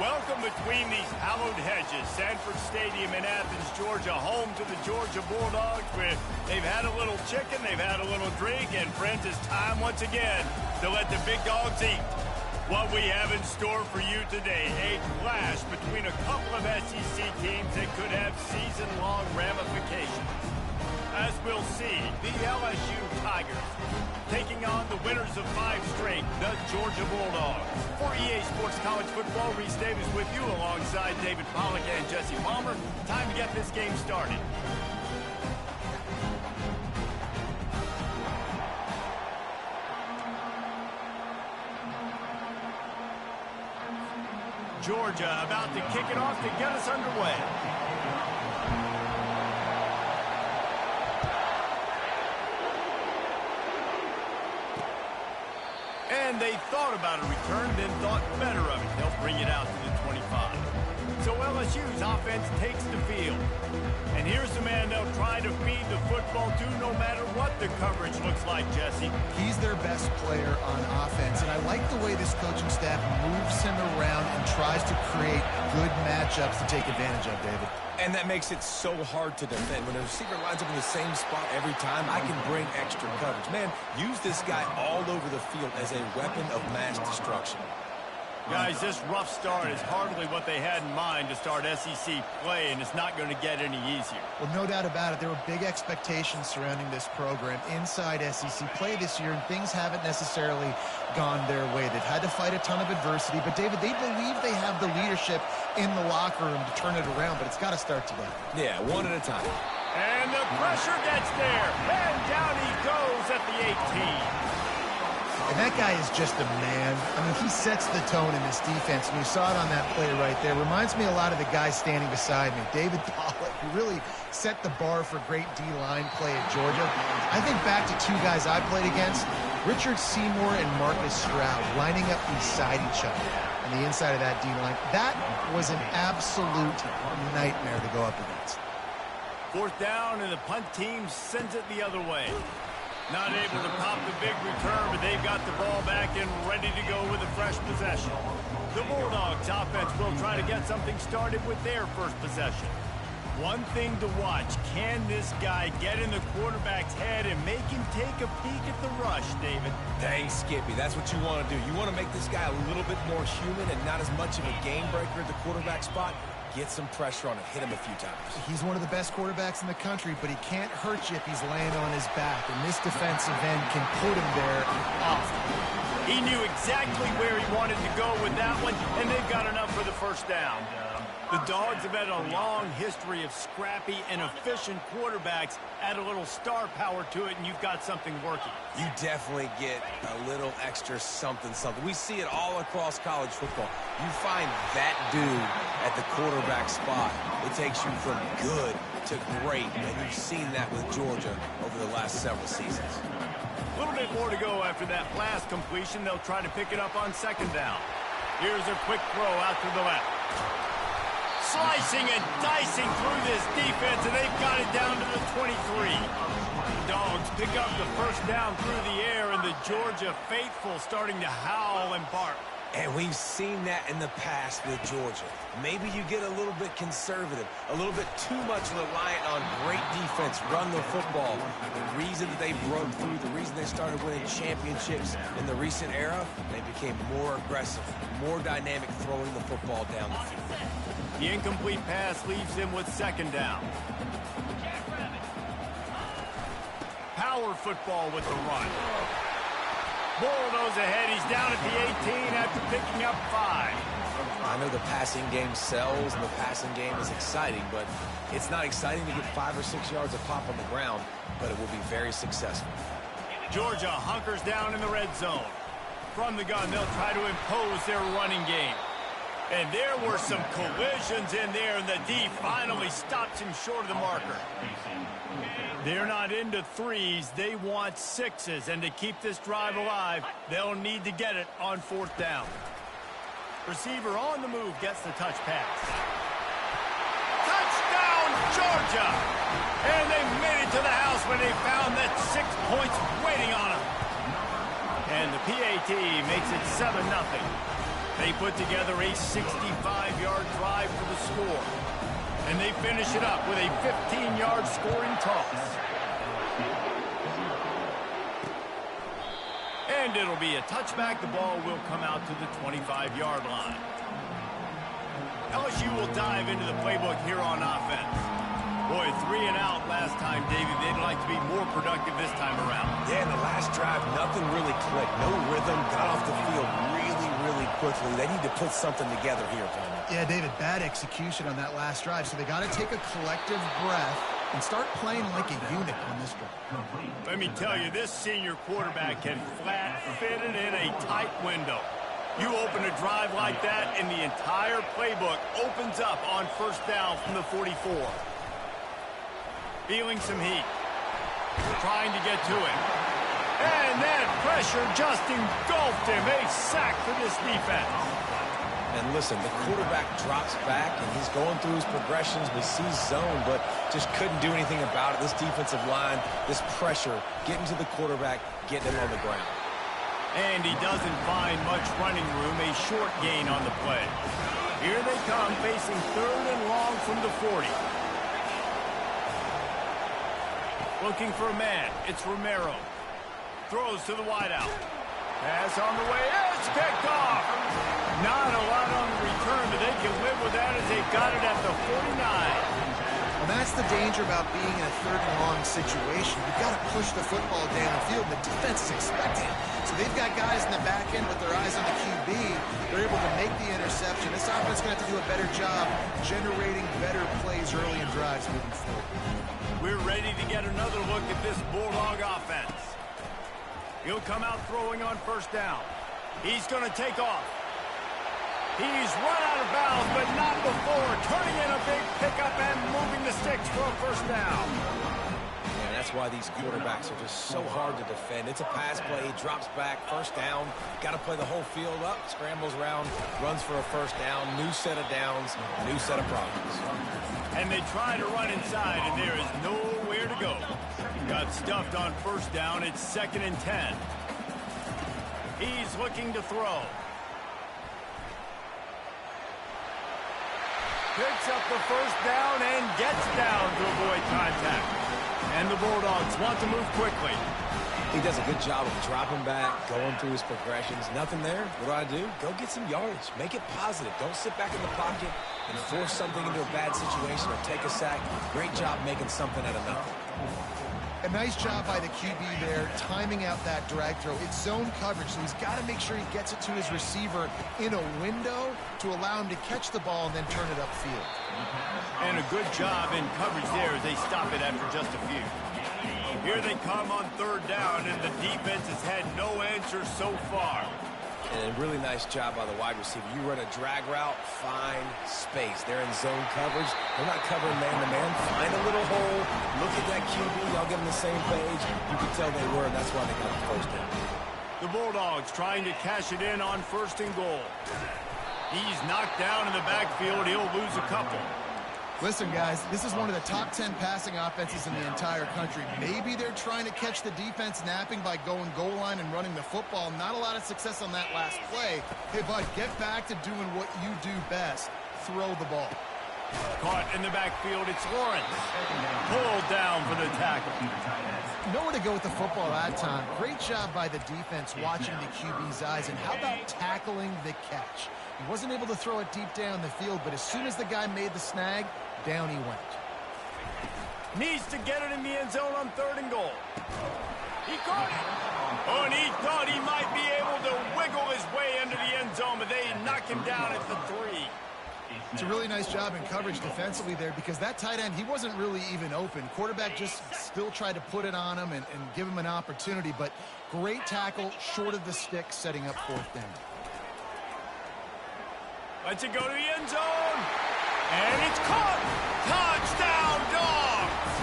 Welcome between these hallowed hedges. Sanford Stadium in Athens, Georgia, home to the Georgia Bulldogs. Where they've had a little chicken, they've had a little drink, and friends, it's time once again to let the big dogs eat. What we have in store for you today, a clash between a couple of SEC teams that could have season-long ramifications. As we'll see, the LSU Tigers taking on the winners of 5 straight, the Georgia Bulldogs. For EA Sports College Football, Reese Davis with you alongside David Pollack and Jesse Palmer. Time to get this game started. Georgia about to kick it off to get us underway. And they thought about a return, then thought better of it. They'll bring it out to the 25. So LSU's offense takes the field. And here's the man they'll try to feed the football to no matter what the coverage looks like, Jesse. He's their best player on offense, and I like the way this coaching staff moves him around and tries to create good matchups to take advantage of, David. And that makes it so hard to defend. When a receiver lines up in the same spot every time, I can bring extra coverage. Man, use this guy all over the field as a weapon of mass destruction. Guys, this rough start is hardly what they had in mind to start SEC play, and it's not going to get any easier. Well, no doubt about it. There were big expectations surrounding this program inside SEC play this year, and things haven't necessarily gone their way. They've had to fight a ton of adversity, but, David, they believe they have the leadership in the locker room to turn it around, but it's got to start today. Yeah, one at a time. And the pressure gets there, and down he goes at the 18. And that guy is just a man. I mean, he sets the tone in this defense, and you saw it on that play right there. Reminds me a lot of the guy standing beside me, David Pollack, who really set the bar for great D-line play at Georgia. I think back to 2 guys I played against, Richard Seymour and Marcus Stroud, lining up beside each other on the inside of that D-line. That was an absolute nightmare to go up against. 4th down, and the punt team sends it the other way. Not able to pop the big return, but they've got the ball back and ready to go with a fresh possession. The Bulldogs offense will try to get something started with their first possession. One thing to watch, can this guy get in the quarterback's head and make him take a peek at the rush, David? Dang, Skippy, that's what you want to do. You want to make this guy a little bit more human and not as much of a game breaker at the quarterback spot. Get some pressure on him, hit him a few times. He's one of the best quarterbacks in the country, but he can't hurt you if he's laying on his back, and this defensive end can put him there often. He knew exactly where he wanted to go with that one, and they've got enough for the first down. The Dogs have had a long history of scrappy and efficient quarterbacks. Add a little star power to it, and you've got something working. You definitely get a little extra something. We see it all across college football. You find that dude at the quarterback spot, it takes you from good to great, and you've seen that with Georgia over the last several seasons. A little bit more to go after that last completion. They'll try to pick it up on 2nd down. Here's a quick throw out to the left. Slicing and dicing through this defense, and they've got it down to the 23. Dogs pick up the first down through the air, and the Georgia faithful starting to howl and bark. And we've seen that in the past with Georgia. Maybe you get a little bit conservative, a little bit too much reliant on great defense, run the football. The reason that they broke through, the reason they started winning championships in the recent era, they became more aggressive, more dynamic throwing the football down the field. The incomplete pass leaves him with 2nd down. Power football with the run. Bulldogs ahead. He's down at the 18 after picking up 5. I know the passing game sells and the passing game is exciting, but it's not exciting to get 5 or 6 yards of pop on the ground, but it will be very successful. Georgia hunkers down in the red zone. From the gun, they'll try to impose their running game. And there were some collisions in there, and the D finally stops him short of the marker. They're not into 3s. They want 6s. And to keep this drive alive, they'll need to get it on 4th down. Receiver on the move gets the touch pass. Touchdown, Georgia! And they made it to the house when they found that 6 points waiting on them. And the PAT makes it 7-0. They put together a 65-yard drive for the score. And they finish it up with a 15-yard scoring toss. And it'll be a touchback. The ball will come out to the 25-yard line. LSU will dive into the playbook here on offense. Boy, 3 and out last time, Davey. They'd like to be more productive this time around. Yeah, in the last drive, nothing really clicked. No rhythm, got off the field really quickly. They need to put something together here, Tony. Yeah, David, bad execution on that last drive, so they got to take a collective breath and start playing like a unit on this drive. Let me tell you, this senior quarterback can flat fit it in a tight window. You open a drive like that, and the entire playbook opens up on first down from the 44. Feeling some heat. Trying to get to it. And that pressure just engulfed him. A sack for this defense. And listen, the quarterback drops back, and he's going through his progressions. We see zone, but just couldn't do anything about it. This defensive line, this pressure, getting to the quarterback, getting him on the ground. And he doesn't find much running room, a short gain on the play. Here they come, facing 3rd and long from the 40. Looking for a man. It's Romero. Throws to the wideout. Pass on the way. It's picked off. Not a lot on the return, but they can live with that as they got it at the 49. Well, that's the danger about being in a 3rd and long situation. You've got to push the football downfield. The defense is expecting it. So they've got guys in the back end with their eyes on the QB. They're able to make the interception. This offense is going to have to do a better job generating better plays early in drives moving forward. We're ready to get another look at this Bulldog offense. He'll come out throwing on first down. He's going to take off. He's run out of bounds, but not before turning in a big pickup and moving the sticks for a first down. And that's why these quarterbacks are just so hard to defend. It's a pass play, he drops back, first down. Got to play the whole field up, scrambles around, runs for a first down, new set of downs, new set of problems. And they try to run inside, and there is nowhere to go. Got stuffed on first down. It's 2nd and 10. He's looking to throw. Picks up the first down and gets down to avoid contact. And the Bulldogs want to move quickly. He does a good job of dropping back, going through his progressions. Nothing there. What do? Go get some yardage. Make it positive. Don't sit back in the pocket and force something into a bad situation or take a sack. Great job making something out of nothing. A nice job by the QB there, timing out that drag throw. It's zone coverage, so he's got to make sure he gets it to his receiver in a window to allow him to catch the ball and then turn it upfield. And a good job in coverage there as they stop it after just a few. Here they come on 3rd down, and the defense has had no answer so far. And a really nice job by the wide receiver. You run a drag route, find space. They're in zone coverage. They're not covering man-to-man. Find a little hole. Look at that QB. Y'all get on the same page. You can tell they were, and that's why they got the first down. The Bulldogs trying to cash it in on 1st and goal. He's knocked down in the backfield. He'll lose a couple. Listen, guys, this is one of the top 10 passing offenses in the entire country. Maybe they're trying to catch the defense napping by going goal line and running the football. Not a lot of success on that last play. Hey, bud, get back to doing what you do best. Throw the ball. Caught in the backfield, it's Lawrence. Pulled down for the tackle. Nowhere to go with the football that time. Great job by the defense watching the QB's eyes. And how about tackling the catch? He wasn't able to throw it deep down the field, but as soon as the guy made the snag, down he went. Needs to get it in the end zone on 3rd and goal. He caught it. Oh, and he thought he might be able to wiggle his way into the end zone, but they knock him down at the 3. It's a really nice job in coverage defensively there because that tight end, he wasn't really even open. Quarterback just still tried to put it on him and give him an opportunity, but great tackle short of the stick, setting up 4th down. Lets it go to the end zone. And it's caught. Touchdown, Dogs.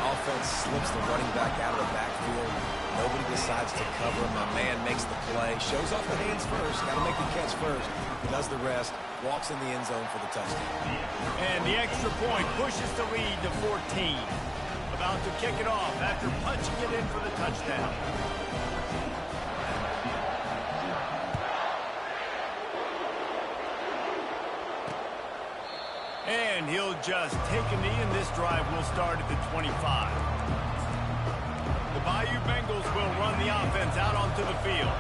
Offense slips the running back out of the backfield. Nobody decides to cover him. My man makes the play. Shows off the hands first. Got to make the catch first. Does the rest. Walks in the end zone for the touchdown. And the extra point pushes the lead to 14. About to kick it off after punching it in for the touchdown. and he'll just take a knee, and this drive will start at the 25. The Bayou Bengals will run the offense out onto the field.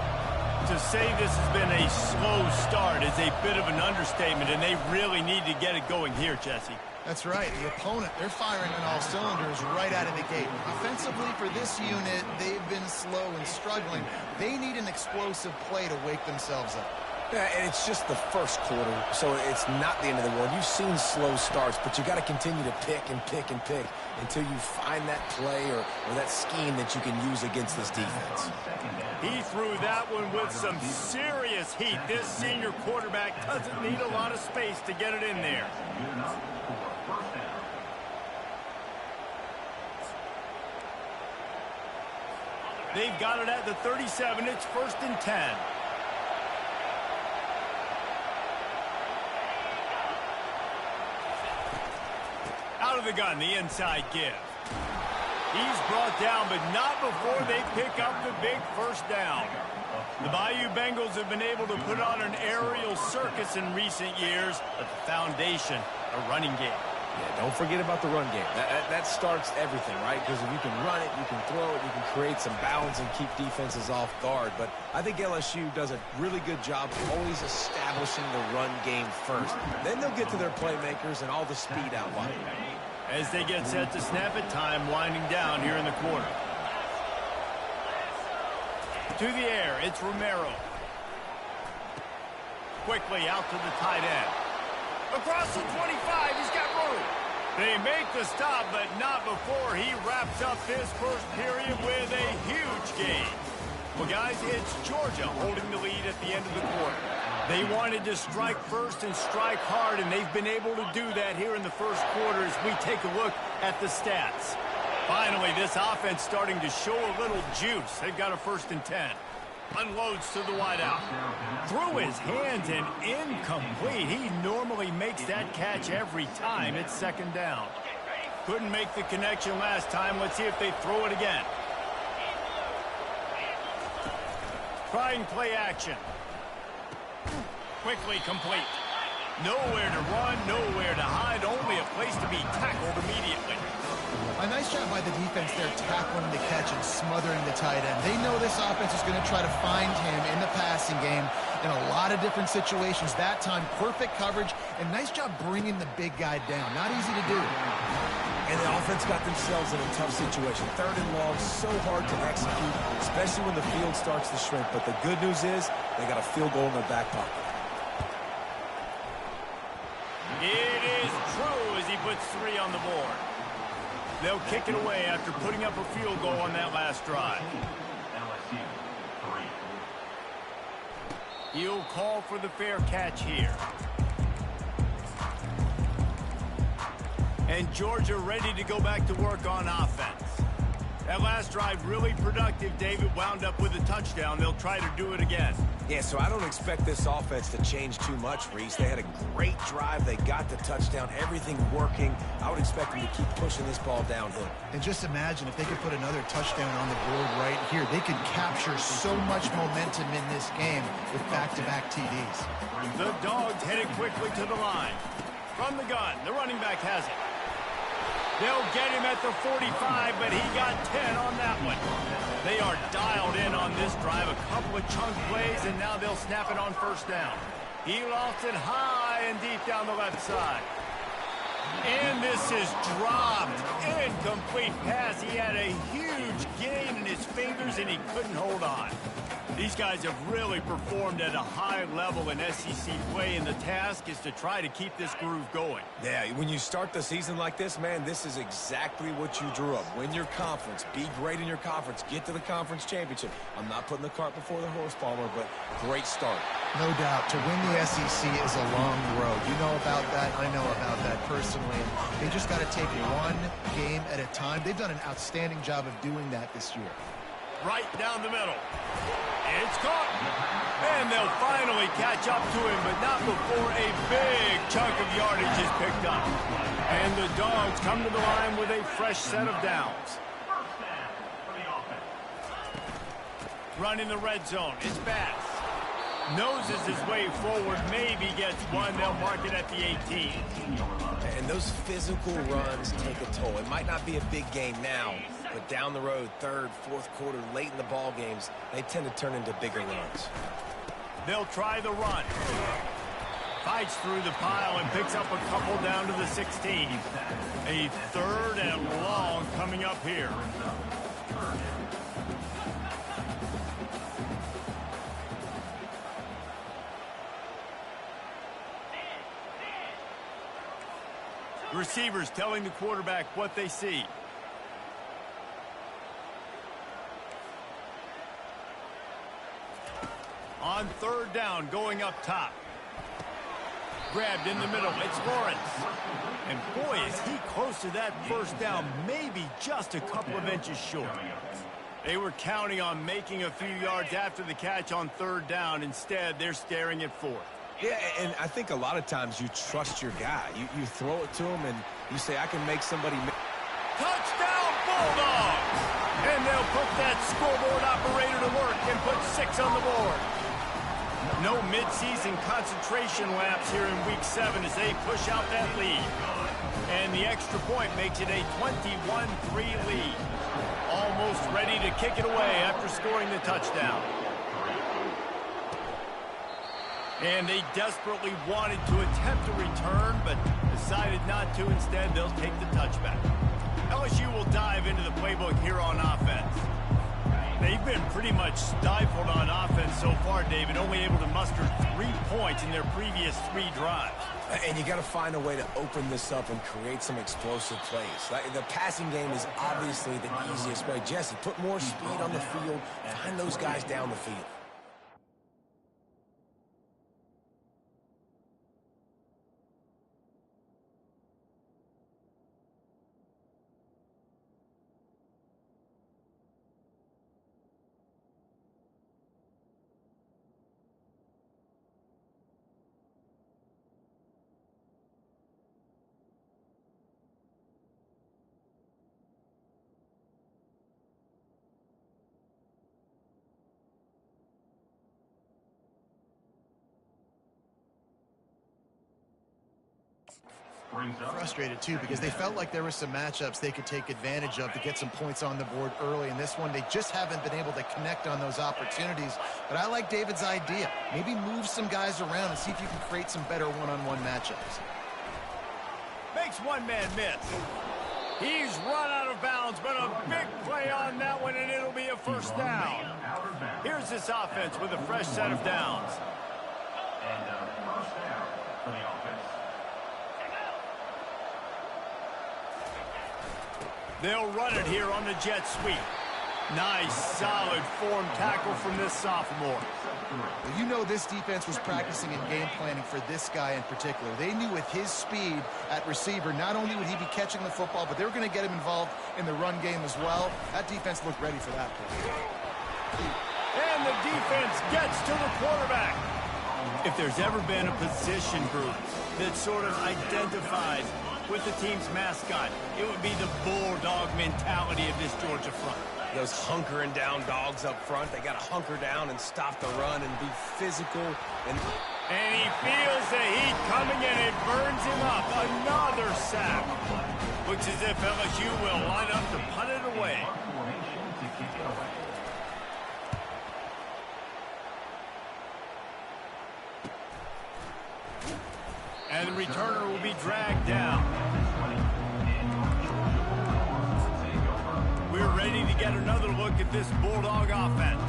To say this has been a slow start is a bit of an understatement, and they really need to get it going here, Jesse. That's right. The opponent, they're firing on all cylinders right out of the gate. Offensively, for this unit, they've been slow and struggling. They need an explosive play to wake themselves up. Yeah, and it's just the first quarter, so it's not the end of the world. You've seen slow starts, but you got to continue to pick and pick and pick until you find that play or that scheme that you can use against this defense. He threw that one with some serious heat. This senior quarterback doesn't need a lot of space to get it in there. They've got it at the 37. It's 1st and 10. Out of the gun, the inside give. He's brought down, but not before they pick up the big first down. The Bayou Bengals have been able to put on an aerial circus in recent years, but the foundation, a running game. Yeah, don't forget about the run game. That starts everything, right? Because if you can run it, you can throw it, you can create some bounds and keep defenses off guard. But I think LSU does a really good job of always establishing the run game first. Then they'll get to their playmakers and all the speed out wide. As they get set to snap it, time winding down here in the quarter. To the air, it's Romero. Quickly out to the tight end. Across the 25, he's got room. They make the stop, but not before he wraps up this first period with a huge gain. Well, guys, it's Georgia holding the lead at the end of the quarter. They wanted to strike first and strike hard, and they've been able to do that here in the first quarter as we take a look at the stats. Finally, this offense starting to show a little juice. They've got a 1st and 10. Unloads to the wideout. Through his hands and incomplete. He normally makes that catch every time. It's 2nd down. Couldn't make the connection last time. Let's see if they throw it again. Trying play action. Quickly complete. Nowhere to run, nowhere to hide. Only a place to be tackled immediately. A nice job by the defense there, tackling the catch and smothering the tight end. They know this offense is going to try to find him in the passing game in a lot of different situations. That time, perfect coverage, and nice job bringing the big guy down. Not easy to do. And the offense got themselves in a tough situation. 3rd and long, so hard to execute, especially when the field starts to shrink. But the good news is they got a field goal in their back pocket. It is true as he puts 3 on the board. They'll kick it away after putting up a field goal on that last drive. He'll call for the fair catch here. And Georgia ready to go back to work on offense. That last drive really productive. David wound up with a touchdown. They'll try to do it again. Yeah, so I don't expect this offense to change too much, Reese. They had a great drive. They got the touchdown. Everything working. I would expect them to keep pushing this ball downhill. And just imagine if they could put another touchdown on the board right here. They could capture so much momentum in this game with back-to-back TDs. The Dogs headed quickly to the line. From the gun, the running back has it. They'll get him at the 45, but he got 10 on that one. They are dialed in on this drive. A couple of chunk plays, and now they'll snap it on 1st down. He lost it high and deep down the left side. And this is dropped. Incomplete pass. He had a huge gain in his fingers, and he couldn't hold on. These guys have really performed at a high level in SEC play, and the task is to try to keep this groove going. Yeah, when you start the season like this, man, this is exactly what you drew up. Win your conference. Be great in your conference. Get to the conference championship. I'm not putting the cart before the horse, Palmer, but great start. No doubt. To win the SEC is a long road. You know about that. I know about that personally. They just got to take one game at a time. They've done an outstanding job of doing that this year. Right down the middle. It's caught. And they'll finally catch up to him, but not before a big chunk of yardage is picked up. And the Dogs come to the line with a fresh set of downs. Run in the red zone. It's Bass. Noses his way forward, maybe gets one. They'll mark it at the 18. And those physical runs take a toll. It might not be a big game now, but down the road, third, fourth quarter, late in the ball games, they tend to turn into bigger runs. They'll try the run. Fights through the pile and picks up a couple down to the 16. A third and long coming up here. Receivers telling the quarterback what they see. On third down, going up top. Grabbed in the middle. It's Lawrence. And boy, is he close to that first down, maybe just a couple of inches short. They were counting on making a few yards after the catch on third down. Instead, they're staring at fourth. Yeah, and I think a lot of times you trust your guy. You throw it to him and you say, I can make somebody... Touchdown, Bulldogs! And they'll put that scoreboard operator to work and put 6 on the board. No midseason concentration laps here in Week 7 as they push out that lead. And the extra point makes it a 21-3 lead. Almost ready to kick it away after scoring the touchdown. And they desperately wanted to attempt a return, but decided not to. Instead, they'll take the touchback. LSU will dive into the playbook here on offense. They've been pretty much stifled on offense so far, David, only able to muster 3 points in their previous 3 drives. And you got to find a way to open this up and create some explosive plays. The passing game is obviously the easiest way. Jesse, put more speed on the field, find those guys down the field. Frustrated too because they felt like there were some matchups they could take advantage of to get some points on the board early. In this one, they just haven't been able to connect on those opportunities. But I like David's idea. Maybe move some guys around and see if you can create some better one-on-one matchups. Makes one man miss. He's run out of bounds, but a big play on that one, and it'll be a first down. Here's this offense with a fresh set of downs. And first down for the offense. They'll run it here on the jet sweep. Nice, solid form tackle from this sophomore. Well, you know this defense was practicing and game planning for this guy in particular. They knew with his speed at receiver, not only would he be catching the football, but they were going to get him involved in the run game as well. That defense looked ready for that play. And the defense gets to the quarterback. If there's ever been a position group that sort of identifies with the team's mascot, it would be the bulldog mentality of this Georgia front. Those hunkering down dogs up front, they got to hunker down and stop the run and be physical. And he feels the heat coming and it burns him up. Another sack. Looks as if LSU will line up to punt it away. And the returner will be dragged down. We're ready to get another look at this Bulldog offense.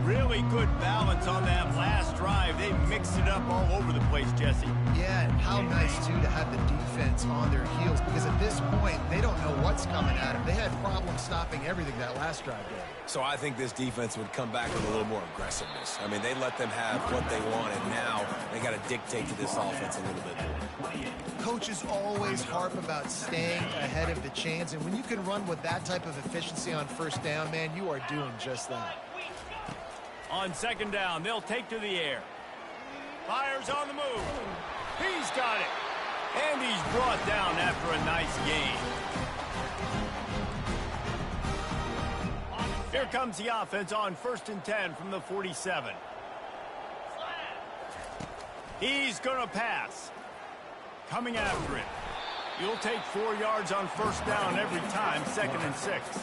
Really good balance on that last drive. They mixed it up all over the place, Jesse. Yeah, and how nice, too, to have the defense on their heels, because at this point, they don't know what's coming at them. They had problems stopping everything that last drive did. so I think this defense would come back with a little more aggressiveness. I mean, they let them have what they wanted. Now they got to dictate to this offense a little bit more. Coaches always harp about staying ahead of the chains, and when you can run with that type of efficiency on first down, man, you are doing just that. On second down, they'll take to the air. Fires on the move. He's got it. And he's brought down after a nice gain. Here comes the offense on 1st and 10 from the 47. He's going to pass. Coming after it. You'll take 4 yards on first down every time, 2nd and 6.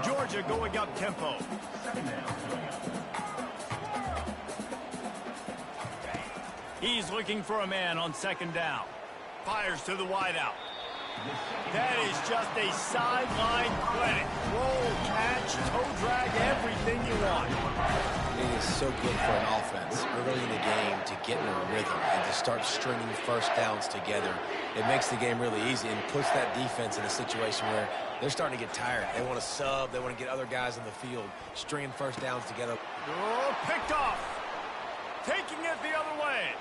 Georgia going up tempo. He's looking for a man on 2nd down. Fires to the wideout. That is just a sideline clinic. Roll, catch, toe drag, everything you want. It is so good for an offense early in the game to get in a rhythm and to start stringing first downs together. It makes the game really easy and puts that defense in a situation where they're starting to get tired. They want to sub. They want to get other guys in the field, stringing first downs together. Oh, picked off. Taking it the other way.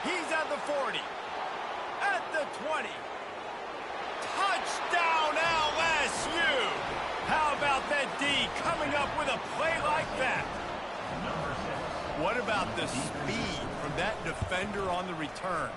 He's at the 40. At the 20. Touchdown LSU! How about that D coming up with a play like that? What about the speed from that defender on the return?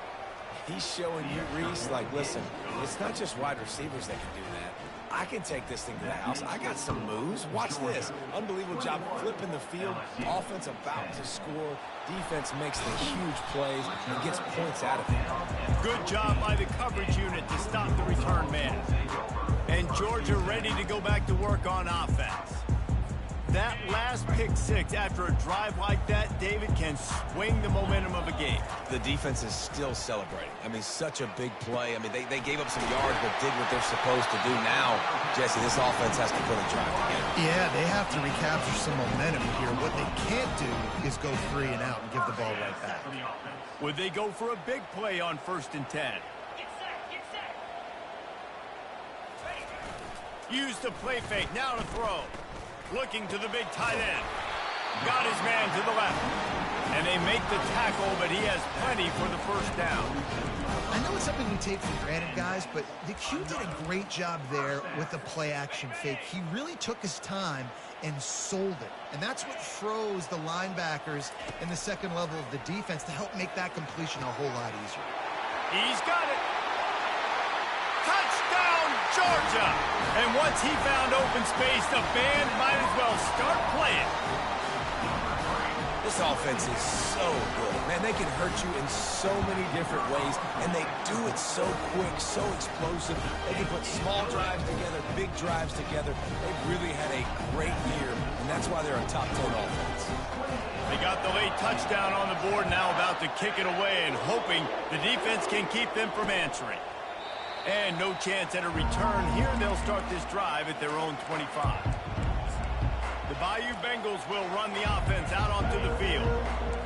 He's showing you, Reese, like, listen, it's not just wide receivers that can do that. I can take this thing to the house. I got some moves. Watch this. Unbelievable job flipping the field. Offense about to score. Defense makes the huge plays and gets points out of it. Good job by the coverage unit to stop the return man. And Georgia ready to go back to work on offense. That last pick six after a drive like that, David, can swing the momentum of a game. The defense is still celebrating. I mean, such a big play. I mean, they gave up some yards but did what they're supposed to do. Now, Jesse, this offense has to put a drive together. Yeah, they have to recapture some momentum here. What they can't do is go 3 and out and give the ball right back. Would they go for a big play on 1st and 10? Use the play fake. Now to throw. Looking to the big tight end. Got his man to the left. And they make the tackle, but he has plenty for the first down. I know it's something we take for granted, guys, but the Q did a great job there with the play-action fake. He really took his time and sold it. And that's what froze the linebackers in the second level of the defense to help make that completion a whole lot easier. He's got it. Touchdown, Georgia! And once he found open space, the band might as well start playing. This offense is so good. Man, they can hurt you in so many different ways, and they do it so quick, so explosive. They can put small drives together, big drives together. They've really had a great year, and that's why they're a top 10 offense. They got the late touchdown on the board, now about to kick it away and hoping the defense can keep them from answering. And no chance at a return here. They'll start this drive at their own 25. The Bayou Bengals will run the offense out onto the field.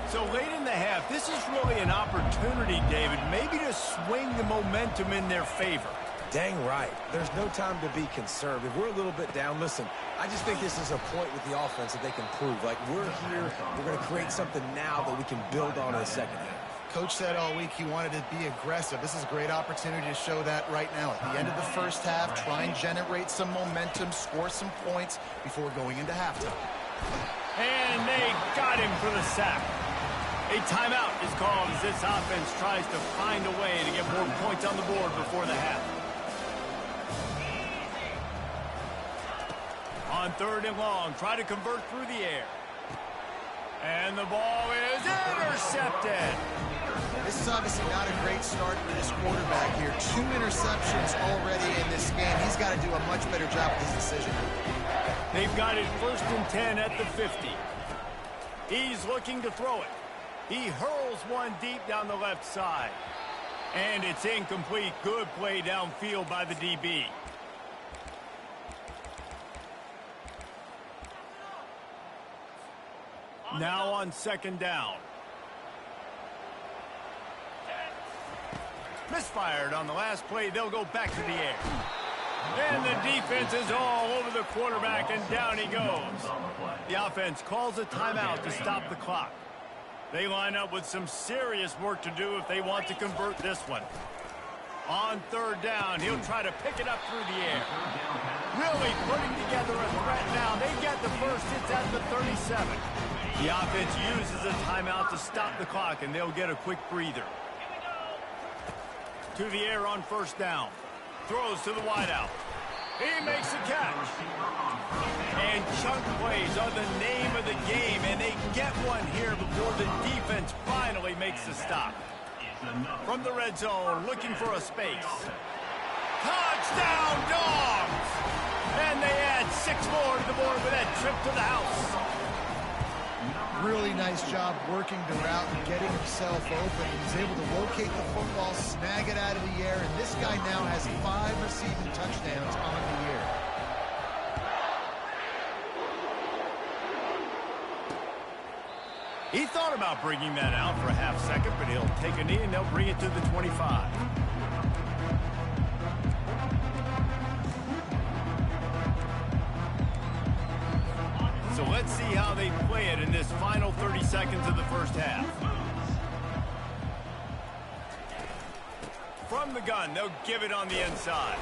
So late in the half, this is really an opportunity, David, maybe to swing the momentum in their favor. Dang right. There's no time to be conservative. We're a little bit down. Listen, I just think this is a point with the offense that they can prove. Like, we're here, we're going to create something now that we can build on in the second half. Coach said all week he wanted to be aggressive. This is a great opportunity to show that right now. At the end of the first half, try and generate some momentum, score some points before going into halftime. And they got him for the sack. A timeout is called as this offense tries to find a way to get more points on the board before the half. On 3rd and long, try to convert through the air. And the ball is intercepted. This is obviously not a great start for this quarterback here. 2 interceptions already in this game. He's got to do a much better job with his decision. They've got it 1st and 10 at the 50. He's looking to throw it. He hurls one deep down the left side. And it's incomplete. Good play downfield by the DB. Now on 2nd down. Misfired on the last play. They'll go back to the air. And the defense is all over the quarterback, and down he goes. The offense calls a timeout to stop the clock. They line up with some serious work to do if they want to convert this one. On 3rd down, he'll try to pick it up through the air. Really putting together a threat now. They get the first. It's at the 37. The offense uses a timeout to stop the clock, and they'll get a quick breather. To the air on 1st down. Throws to the wideout. He makes the catch. And chunk plays are the name of the game, and they get one here before the defense finally he makes the stop. From the red zone, looking for a space. Touchdown, Dogs! And they add 6 more to the board with that trip to the house. Really nice job working the route and getting himself open. He's able to locate the football, snag it out of the air, and this guy now has 5 receiving touchdowns on the year. He thought about bringing that out for a half second, but he'll take a knee and they'll bring it to the 25. So let's see how they play it in this final 30 seconds of the first half. From the gun, they'll give it on the inside.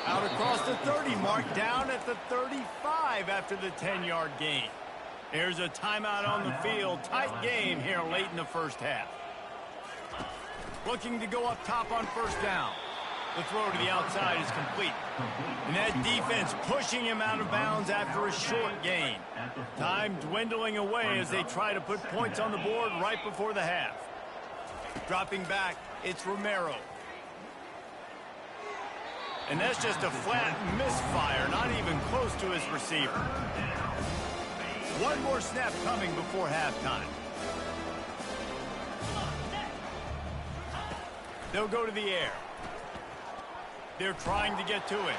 Out across the 30 mark, down at the 35 after the 10-yard gain. There's a timeout on the field. Tight game here late in the first half. Looking to go up top on first down. The throw to the outside is complete. And that defense pushing him out of bounds after a short gain. Time dwindling away as they try to put points on the board right before the half. Dropping back, it's Romero. And that's just a flat misfire, not even close to his receiver. One more snap coming before halftime. They'll go to the air. They're trying to get to it.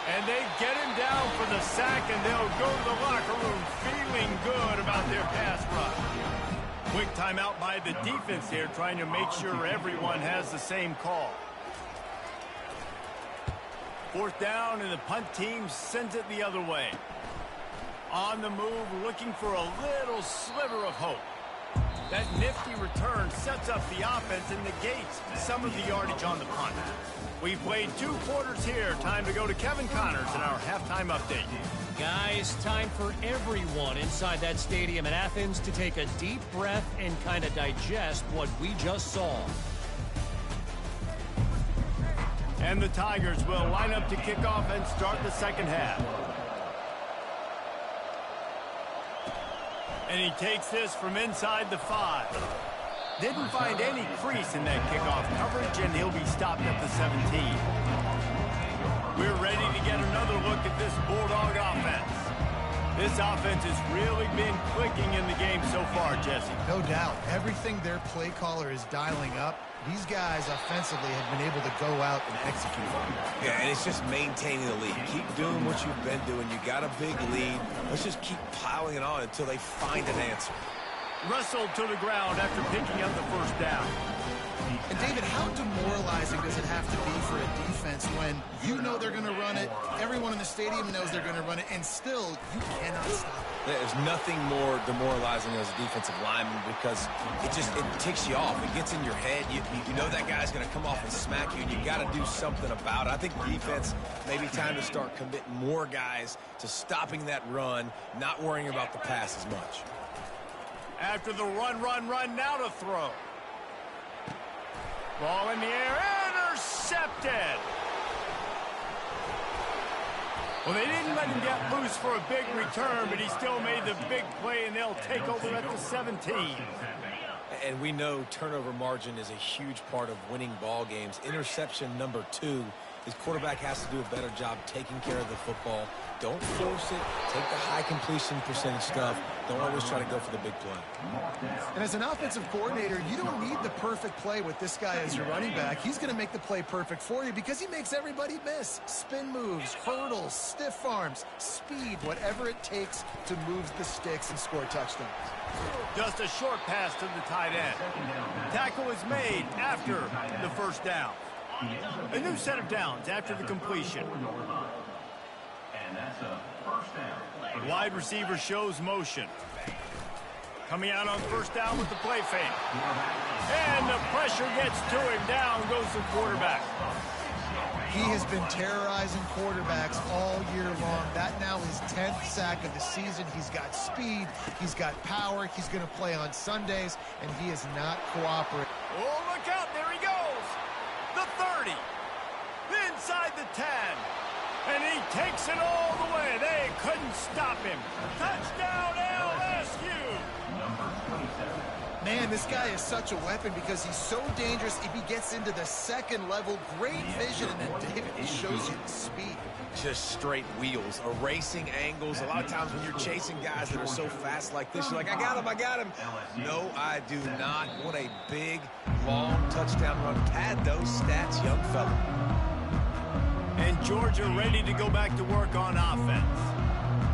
And they get him down for the sack, and they'll go to the locker room feeling good about their pass rush. Quick timeout by the defense here, trying to make sure everyone has the same call. Fourth down, and the punt team sends it the other way. On the move, looking for a little sliver of hope. That nifty return sets up the offense and negates some of the yardage on the punt. We've played 2 quarters here. Time to go to Kevin Connors in our halftime update. Guys, time for everyone inside that stadium in Athens to take a deep breath and kind of digest what we just saw. And the Tigers will line up to kick off and start the second half. And he takes this from inside the 5. Didn't find any crease in that kickoff coverage, and he'll be stopped at the 17. We're ready to get another look at this Bulldog offense. This offense has really been clicking in the game so far, Jesse. No doubt. Everything their play caller is dialing up, these guys offensively have been able to go out and execute. Yeah, and it's just maintaining the lead. Keep doing what you've been doing. You got a big lead. Let's just keep piling it on until they find an answer. Wrestled to the ground after picking up the first down. And David, how demoralizing does it have to be for a defense when you know they're going to run it, everyone in the stadium knows they're going to run it, and still you cannot stop it? There's nothing more demoralizing as a defensive lineman because it ticks you off. It gets in your head. You know that guy's going to come off and smack you, and you got to do something about it. I think defense, maybe time to start committing more guys to stopping that run, not worrying about the pass as much. After the run, now to throw. Ball in the air, intercepted. Well, they didn't let him get loose for a big return, but he still made the big play, and they'll take over at the 17. And we know turnover margin is a huge part of winning ball games. Interception number 2. His quarterback has to do a better job taking care of the football. Don't force it. Take the high completion percentage stuff. Don't always try to go for the big play. And as an offensive coordinator, you don't need the perfect play with this guy as your running back. He's going to make the play perfect for you because he makes everybody miss. Spin moves, hurdles, stiff arms, speed, whatever it takes to move the sticks and score touchdowns. Just a short pass to the tight end. Tackle is made after the first down. A new set of downs after the completion. And that's a first down. The wide receiver shows motion. Coming out on first down with the play fake. And the pressure gets to him. Down goes the quarterback. He has been terrorizing quarterbacks all year long. That now his 10th sack of the season. He's got speed. He's got power. He's going to play on Sundays, and he is not cooperating. Oh, look out. There he goes. The 30. Inside the 10. And he takes it all the way. They couldn't stop him. Touchdown, LSU. Man, this guy is such a weapon because he's so dangerous if he gets into the second level. Great vision, and then David, he shows you the speed. Just straight wheels, erasing angles. A lot of times when you're chasing guys that are so fast like this, you're like, I got him. No, I do not. What a big, long touchdown run. Pad those stats, young fella. And Georgia ready to go back to work on offense.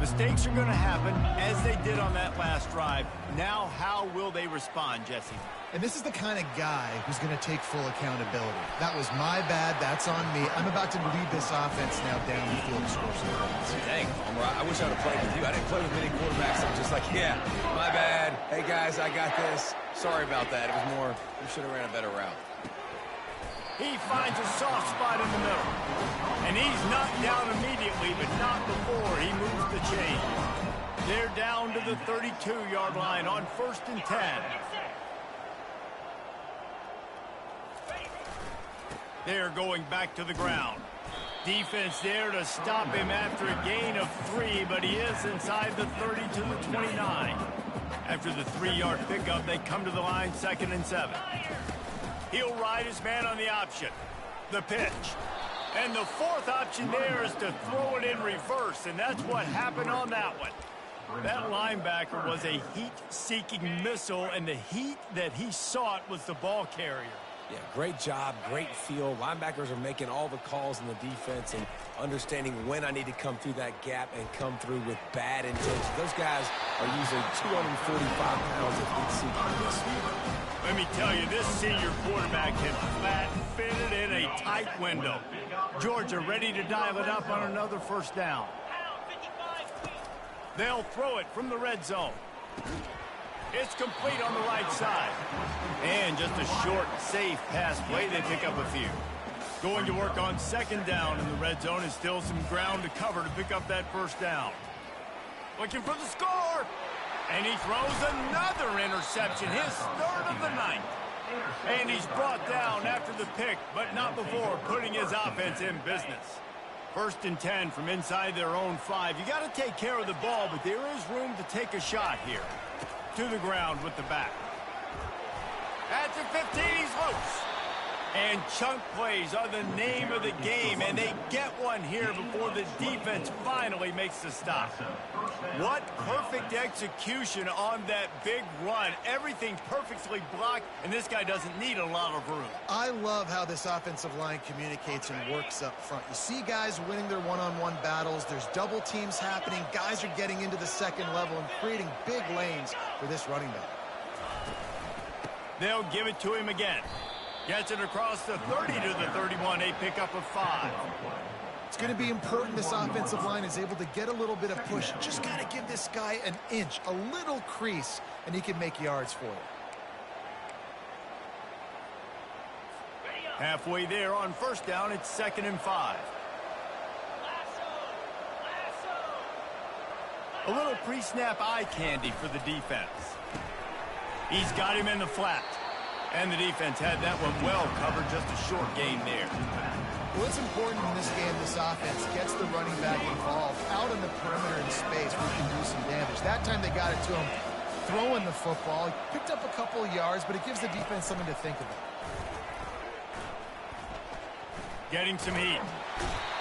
Mistakes are going to happen, as they did on that last drive. Now, how will they respond, Jesse? And this is the kind of guy who's going to take full accountability. That was my bad. That's on me. I'm about to lead this offense now down the field to score some points. Dang, I wish I would have played with you. I didn't play with many quarterbacks. I'm just like, yeah, my bad. Hey, guys, I got this. Sorry about that. It was more, we should have ran a better route. He finds a soft spot in the middle. And he's knocked down immediately, but not before he moves the chain. They're down to the 32-yard line on 1st and 10. They're going back to the ground. Defense there to stop him after a gain of 3, but he is inside the 30 to the 29. After the 3-yard pickup, they come to the line 2nd and 7. He'll ride his man on the option. The pitch. And the 4th option there is to throw it in reverse, and that's what happened on that one. That linebacker was a heat-seeking missile, and the heat that he sought was the ball carrier. Yeah, great job, great feel. Linebackers are making all the calls in the defense and understanding when I need to come through that gap and come through with bad intentions. Those guys are usually 245 pounds of heat-seeking missile. Let me tell you, this senior quarterback can flat fit it in a tight window. Georgia ready to dial it up on another 1st down. They'll throw it from the red zone. It's complete on the right side. And just a short, safe pass play. They pick up a few. Going to work on 2nd down in the red zone is still some ground to cover to pick up that 1st down. Looking for the score. And he throws another interception, his 3rd of the night. And he's brought down after the pick, but not before putting his offense in business. 1st and 10 from inside their own 5. You got to take care of the ball, but there is room to take a shot here. To the ground with the back. At the 15, he's loose. And chunk plays are the name of the game, and they get one here before the defense finally makes the stop. What perfect execution on that big run. Everything perfectly blocked, and this guy doesn't need a lot of room. I love how this offensive line communicates and works up front. You see guys winning their one-on-one battles. There's double teams happening. Guys are getting into the 2nd level and creating big lanes for this running back. They'll give it to him again. Gets it across the 30 to the 31, a pickup of 5. It's going to be important this offensive line is able to get a little bit of push. Just got to give this guy an inch, a little crease, and he can make yards for you. Halfway there on 1st down, it's 2nd and 5. A little pre-snap eye candy for the defense. He's got him in the flat. And the defense had that one well covered, just a short gain there. Well, it's important in this game this offense gets the running back involved out in the perimeter in space where he can do some damage. That time they got it to him throwing the football. He picked up a couple of yards, but it gives the defense something to think about. Getting some heat.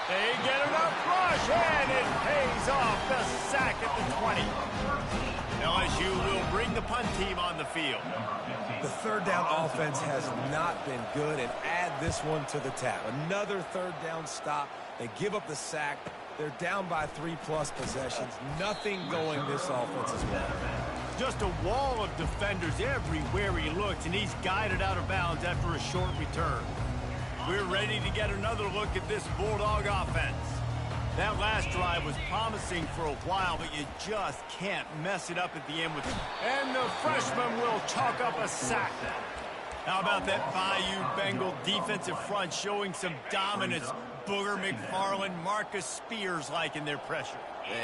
They get enough rush, and it pays off. The sack at the 20. LSU will bring the punt team on the field. The 3rd down offense has not been good, and add this one to the tab. Another 3rd down stop. They give up the sack. They're down by 3+ possessions. Nothing going this offense as well. Just a wall of defenders everywhere he looks, and he's guided out of bounds after a short return. We're ready to get another look at this Bulldog offense. That last drive was promising for a while, but you just can't mess it up at the end with it. And the freshman will chalk up a sack. How about that Bayou Bengal defensive front showing some dominance? Booger McFarland, Marcus Spears like in their pressure.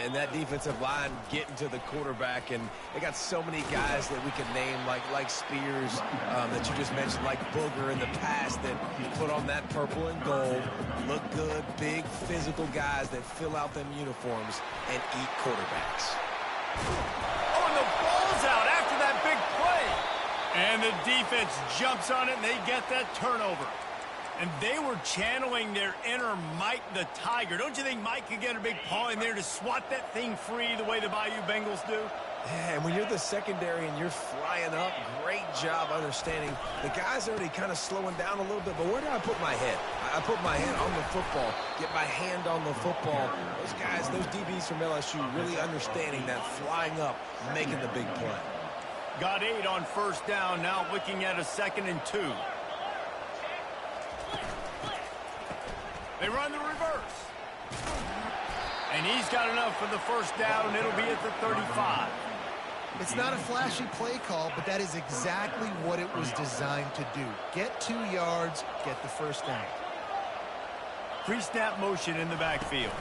And that defensive line getting to the quarterback, and they got so many guys that we can name like Spears that you just mentioned, like Booger in the past that put on that purple and gold, look good, big physical guys that fill out them uniforms and eat quarterbacks. Oh, and the ball's out after that big play. and the defense jumps on it, and they get that turnover. And they were channeling their inner Mike the Tiger. Don't you think Mike could get a big paw in there to swat that thing free the way the Bayou Bengals do? Yeah, and when you're the secondary and you're flying up, great job understanding. The guy's already kind of slowing down a little bit, but where do I put my head? I put my head on the football, get my hand on the football. Those guys, those DBs from LSU really understanding that flying up, making the big play. Got 8 on first down, now looking at a 2nd and 2. They run the reverse. And he's got enough for the first down. It'll be at the 35. It's not a flashy play call, but that is exactly what it was designed to do. Get 2 yards, get the first down. Pre-snap motion in the backfield.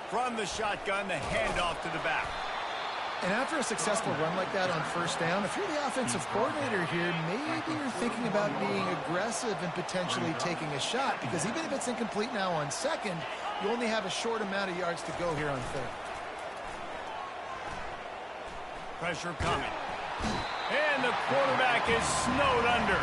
From the shotgun, the handoff to the back. And after a successful run like that on first down, if you're the offensive coordinator here, maybe you're thinking about being aggressive and potentially taking a shot, because even if it's incomplete now on 2nd, you only have a short amount of yards to go here on 3rd. Pressure coming. And the quarterback is snowed under.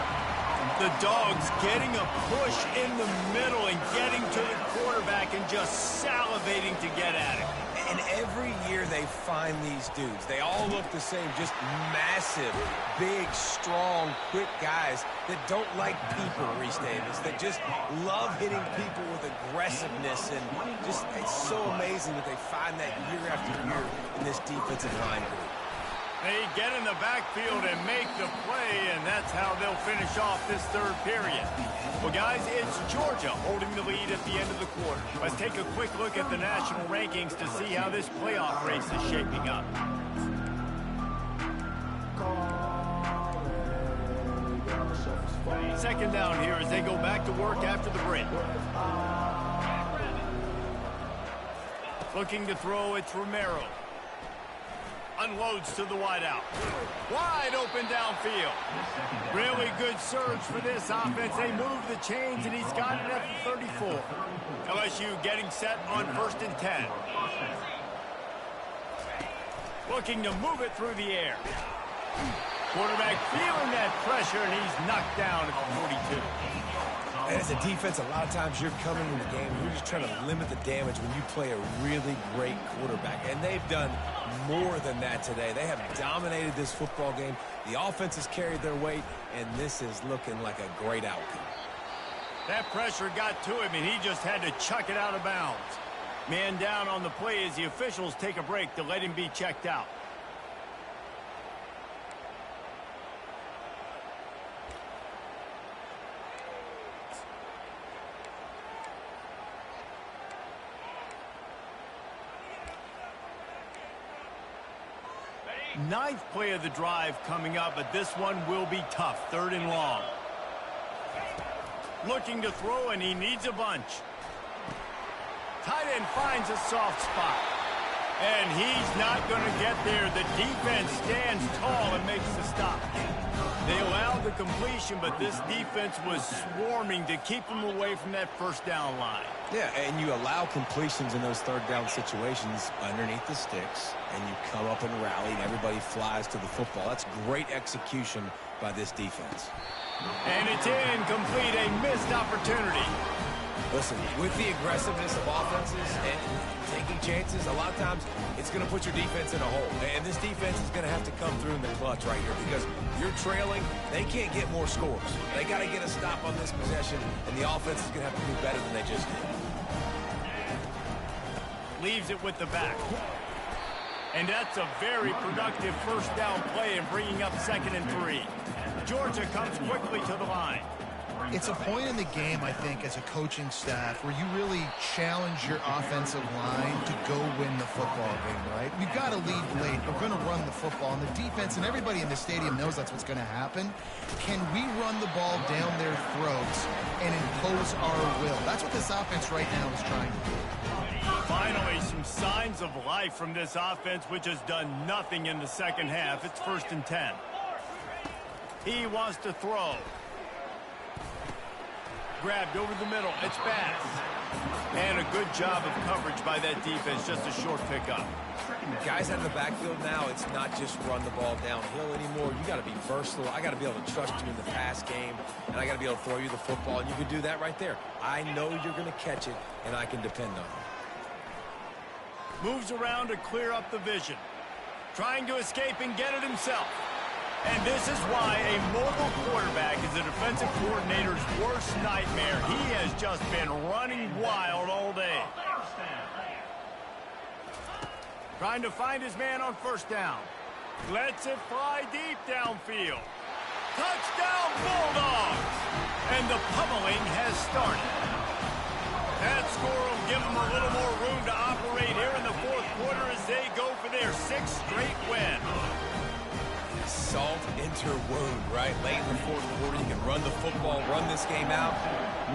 The Dogs getting a push in the middle and getting to the quarterback and just salivating to get at it. And every year they find these dudes. They all look the same, just massive, big, strong, quick guys that don't like people, Reese Davis, that just love hitting people with aggressiveness. And just, it's so amazing that they find that year after year in this defensive line group. They get in the backfield and make the play, and that's how they'll finish off this 3rd period. Well, guys, it's Georgia holding the lead at the end of the quarter. Let's take a quick look at the national rankings to see how this playoff race is shaping up. Second down here as they go back to work after the break. Looking to throw, it's Romero. Unloads to the wideout. Wide open downfield. Really good surge for this offense. They move the chains, and he's got it at the 34. LSU getting set on 1st and 10. Looking to move it through the air. Quarterback feeling that pressure, and he's knocked down at the 42. And as a defense, a lot of times you're coming in the game, you're just trying to limit the damage when you play a really great quarterback. And they've done more than that today. They have dominated this football game. The offense has carried their weight, and this is looking like a great outcome. That pressure got to him, and he just had to chuck it out of bounds. Man down on the play as the officials take a break to let him be checked out. Ninth play of the drive coming up, but this one will be tough. 3rd and long. Looking to throw, and he needs a bunch. Tight end finds a soft spot. And he's not going to get there. The defense stands tall and makes the stop. They allowed the completion, but this defense was swarming to keep him away from that first down line. Yeah, and you allow completions in those 3rd down situations underneath the sticks, and you come up and rally, and everybody flies to the football. That's great execution by this defense. And it's incomplete, a missed opportunity. Listen, with the aggressiveness of offenses and taking chances, a lot of times it's going to put your defense in a hole. And this defense is going to have to come through in the clutch right here because you're trailing. They can't get more scores. They got to get a stop on this possession, and the offense is going to have to do better than they just did. Leaves it with the back. And that's a very productive first down play and bringing up 2nd and 3. Georgia comes quickly to the line. It's a point in the game, I think, as a coaching staff where you really challenge your offensive line to go win the football game, right? We've got to lead late. We're going to run the football. And the defense and everybody in the stadium knows that's what's going to happen. Can we run the ball down their throats and impose our will? That's what this offense right now is trying to do. Finally, some signs of life from this offense, which has done nothing in the second half. It's 1st and 10. He wants to throw. Grabbed over the middle. It's fast. And a good job of coverage by that defense. Just a short pickup. Guys out of the backfield now, it's not just run the ball downhill anymore. You got to be versatile. I got to be able to trust you in the pass game, and I got to be able to throw you the football, and you can do that right there. I know you're going to catch it, and I can depend on it. Moves around to clear up the vision. Trying to escape and get it himself. And this is why a mobile quarterback is a defensive coordinator's worst nightmare. He has just been running wild all day. Trying to find his man on first down. Lets it fly deep downfield. Touchdown Bulldogs! And the pummeling has started. That score will give them a little more room to operate here in the fourth quarter as they go for their 6th straight win. Salt into wound, right? Late in the fourth quarter, you can run the football, run this game out.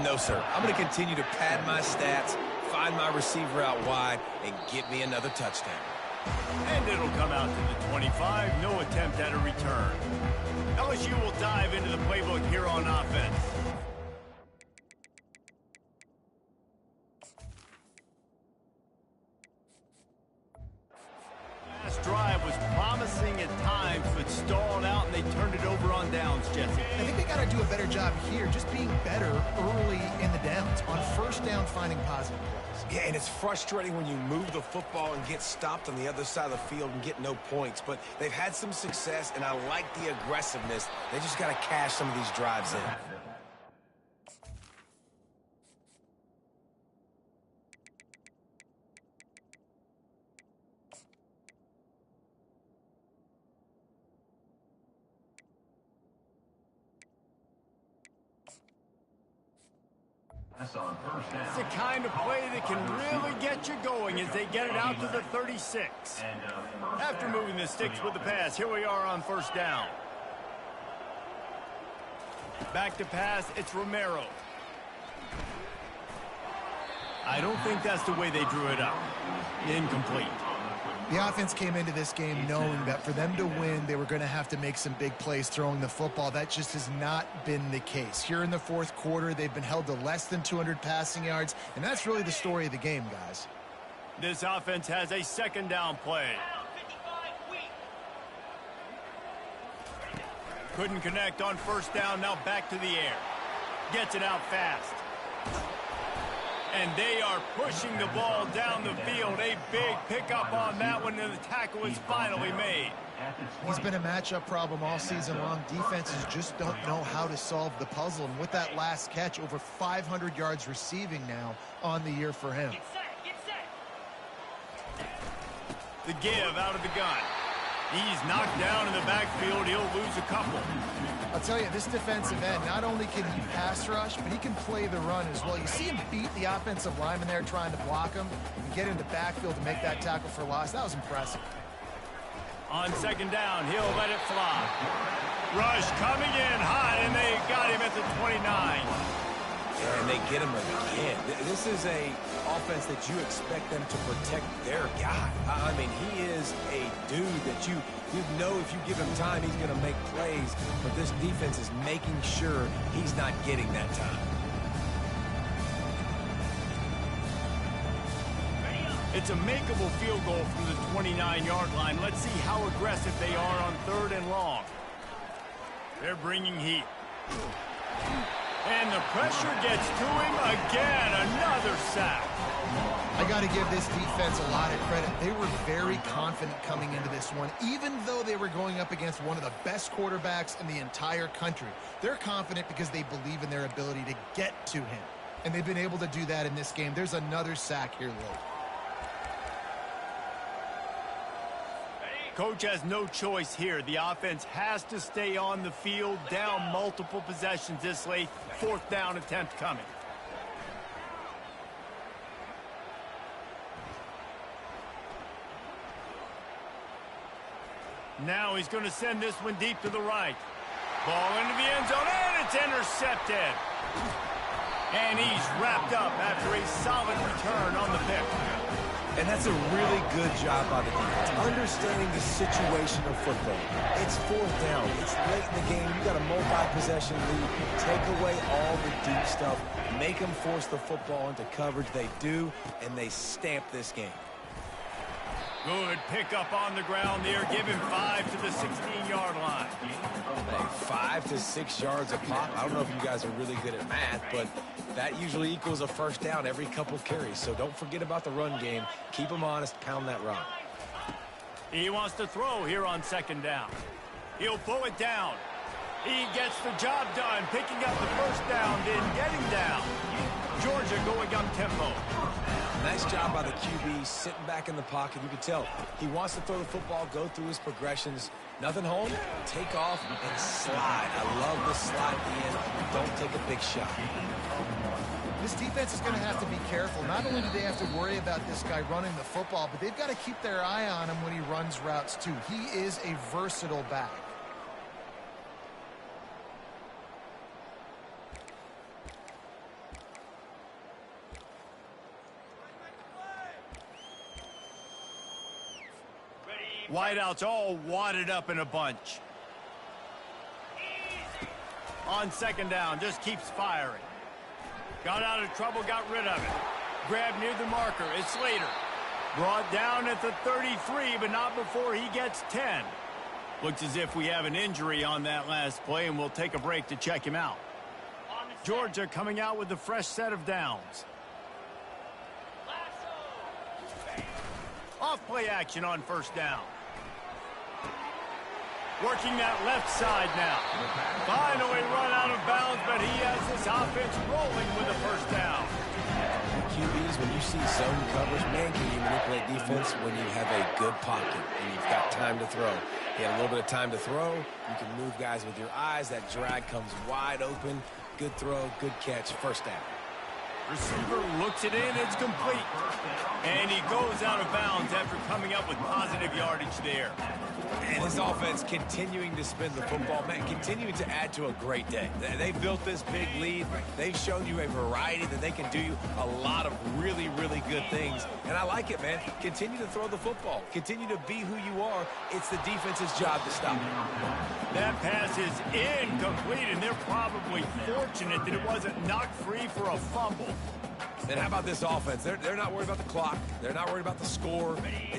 No, sir. I'm going to continue to pad my stats, find my receiver out wide, and get me another touchdown. And it'll come out to the 25. No attempt at a return. LSU will dive into the playbook here on offense. Last drive was promising at times, but stalled out, and they turned it over on downs, Jesse. I think they got to do a better job here, just being better early in the downs. On first down, finding positive plays. Yeah, and it's frustrating when you move the football and get stopped on the other side of the field and get no points. But they've had some success, and I like the aggressiveness. They just got to cash some of these drives in. That's on first down. It's the kind of play that can really get you going as they get it out to the 36. After moving the sticks with the pass, here we are on first down. Back to pass, it's Romero. I don't think that's the way they drew it up. Incomplete. The offense came into this game knowing that for them to win, they were going to have to make some big plays throwing the football. That just has not been the case. Here in the fourth quarter, they've been held to less than 200 passing yards, and that's really the story of the game, guys. This offense has a second down play. Couldn't connect on first down, now back to the air. Gets it out fast. And they are pushing the ball down the field. A big pickup on that one, and the tackle is finally made. He's been a matchup problem all season long. Defenses just don't know how to solve the puzzle. And with that last catch, over 500 yards receiving now on the year for him. The give out of the gun. He's knocked down in the backfield. He'll lose a couple. I'll tell you, this defensive end, not only can he pass rush, but he can play the run as well. You see him beat the offensive lineman there trying to block him and get into the backfield to make that tackle for loss. That was impressive. On second down, he'll let it fly. Rush coming in hot, and they got him at the 29. And they get him again. This is a offense that you expect them to protect their guy. I mean, he is a dude that you know if you give him time, he's going to make plays. But this defense is making sure he's not getting that time. It's a makeable field goal from the 29-yard line. Let's see how aggressive they are on third and long. They're bringing heat. And the pressure gets to him again. Another sack. I got to give this defense a lot of credit. They were very confident coming into this one, even though they were going up against one of the best quarterbacks in the entire country. They're confident because they believe in their ability to get to him. And they've been able to do that in this game. There's another sack here late. Coach has no choice here. The offense has to stay on the field, down multiple possessions this late. Fourth down attempt coming. Now he's going to send this one deep to the right. Ball into the end zone, and it's intercepted. And he's wrapped up after a solid return on the pick. And that's a really good job by the defense, understanding the situation of football. It's fourth down. It's late in the game. You got a multi-possession lead. Take away all the deep stuff. Make them force the football into coverage. They do, and they stamp this game. Good pickup on the ground there. Give him 5 to the 16-yard line. Hey, 5 to 6 yards a pop. I don't know if you guys are really good at math, but that usually equals a first down every couple carries. So don't forget about the run game. Keep them honest. Pound that rock. He wants to throw here on second down. He'll pull it down. He gets the job done, picking up the first down, then getting down. Georgia going up tempo. Nice job by the QB, sitting back in the pocket. You can tell he wants to throw the football, go through his progressions. Nothing home, take off, and slide. I love the slide at the end. Don't take a big shot. This defense is going to have to be careful. Not only do they have to worry about this guy running the football, but they've got to keep their eye on him when he runs routes, too. He is a versatile back. Wideouts all wadded up in a bunch. On second down, just keeps firing. Got out of trouble, got rid of it. Grabbed near the marker, it's Slater. Brought down at the 33, but not before he gets 10. Looks as if we have an injury on that last play, and we'll take a break to check him out. Georgia coming out with a fresh set of downs. Off play action on first down. Working that left side now. Finally run out of bounds, but he has this offense rolling with a first down. QBs, when you see zone coverage, man, can you manipulate defense when you have a good pocket and you've got time to throw. You have a little bit of time to throw. You can move guys with your eyes. That drag comes wide open. Good throw, good catch, first down. Receiver looks it in, it's complete. And he goes out of bounds after coming up with positive yardage there. And his offense continuing to spin the football, man, continuing to add to a great day. They built this big lead. They've shown you a variety that they can do you a lot of really, really good things. And I like it, man. Continue to throw the football. Continue to be who you are. It's the defense's job to stop it. That pass is incomplete, and they're probably fortunate that it wasn't knocked free for a fumble. And how about this offense? They're not worried about the clock. They're not worried about the score.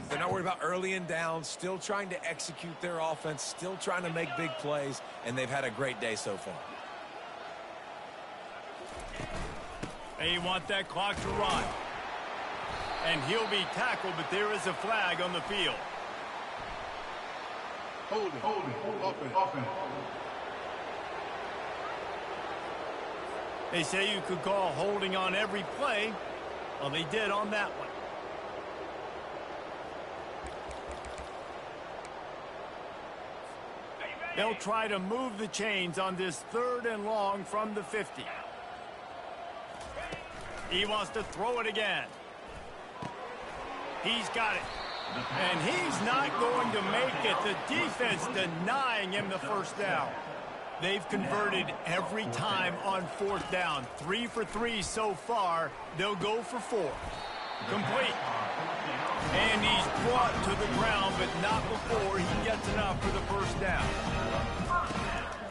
They're not worried about early and down. Still trying to execute their offense. Still trying to make big plays. And they've had a great day so far. They want that clock to run. And he'll be tackled, but there is a flag on the field. Holding, offense. They say you could call holding on every play. Well, they did on that one. They'll try to move the chains on this third and long from the 50. He wants to throw it again. He's got it. And he's not going to make it. The defense denying him the first down. They've converted every time on fourth down. 3 for 3 so far. They'll go for 4. Complete. And he's brought to the ground, but not before he gets enough for the first down.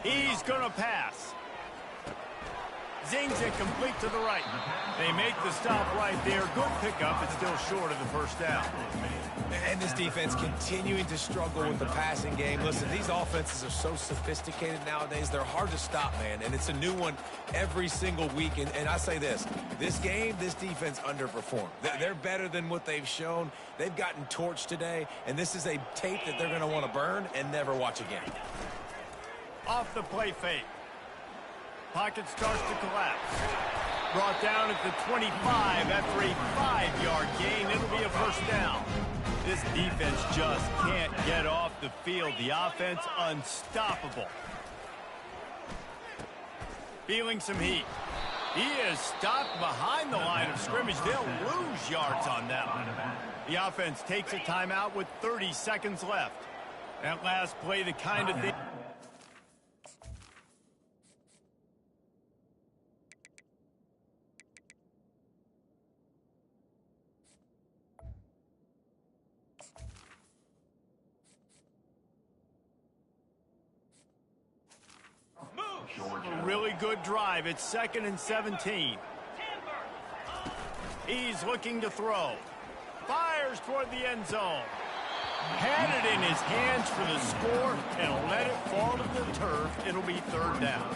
He's going to pass. Zings it complete to the right. They make the stop right there. Good pickup. It's still short of the first down. And this defense continuing to struggle with the passing game. Listen, these offenses are so sophisticated nowadays. They're hard to stop, man. And it's a new one every single week. And I say this game, this defense underperformed. They're better than what they've shown. They've gotten torched today. And this is a tape that they're going to want to burn and never watch again. Off the play fake. Pocket starts to collapse. Brought down at the 25 after a 5-yard gain. It'll be a first down. This defense just can't get off the field. The offense unstoppable. Feeling some heat. He is stopped behind the line of scrimmage. They'll lose yards on that one. The offense takes a timeout with 30 seconds left. That last play, the kind of thing... A really good drive. It's 2nd and 17. He's looking to throw. Fires toward the end zone. Had it in his hands for the score and let it fall to the turf. It'll be 3rd down.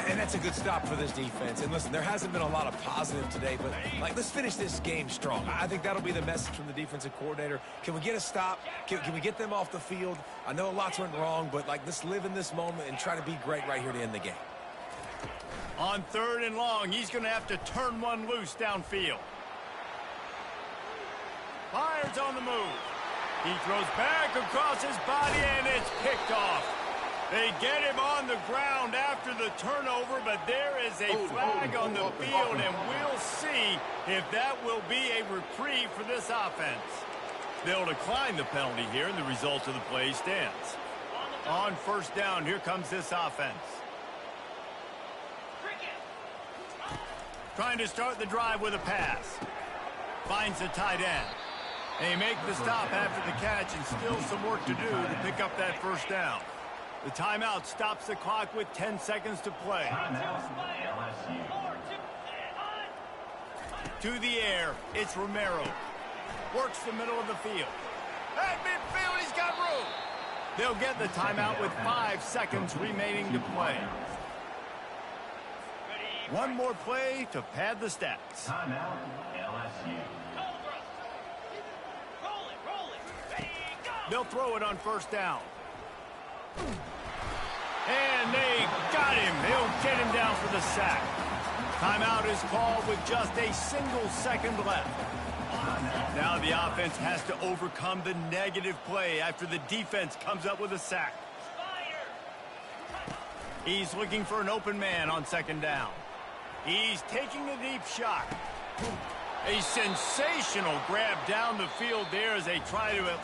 And that's a good stop for this defense. And listen, there hasn't been a lot of positive today, but let's finish this game strong. I think that'll be the message from the defensive coordinator. Can we get a stop? Can we get them off the field? I know lots went wrong, but let's live in this moment and try to be great right here to end the game. On 3rd and long, he's going to have to turn one loose downfield. Fires on the move. He throws back across his body, and it's picked off. They get him on the ground after the turnover, but there is a flag on the field, and we'll see if that will be a reprieve for this offense. They'll decline the penalty here, and the result of the play stands. On 1st down, here comes this offense. Trying to start the drive with a pass. Finds the tight end. They make the stop after the catch, and still some work to do to pick up that 1st down. The timeout stops the clock with 10 seconds to play. To the air, it's Romero. Works the middle of the field. At midfield, he's got room. They'll get the timeout with 5 seconds remaining to play. One more play to pad the stats. Timeout, LSU. They'll throw it on 1st down. And they got him. They'll get him down for the sack. Timeout is called with just a single second left. Now the offense has to overcome the negative play after the defense comes up with a sack. He's looking for an open man on 2nd down. He's taking a deep shot. A sensational grab down the field there as they try to at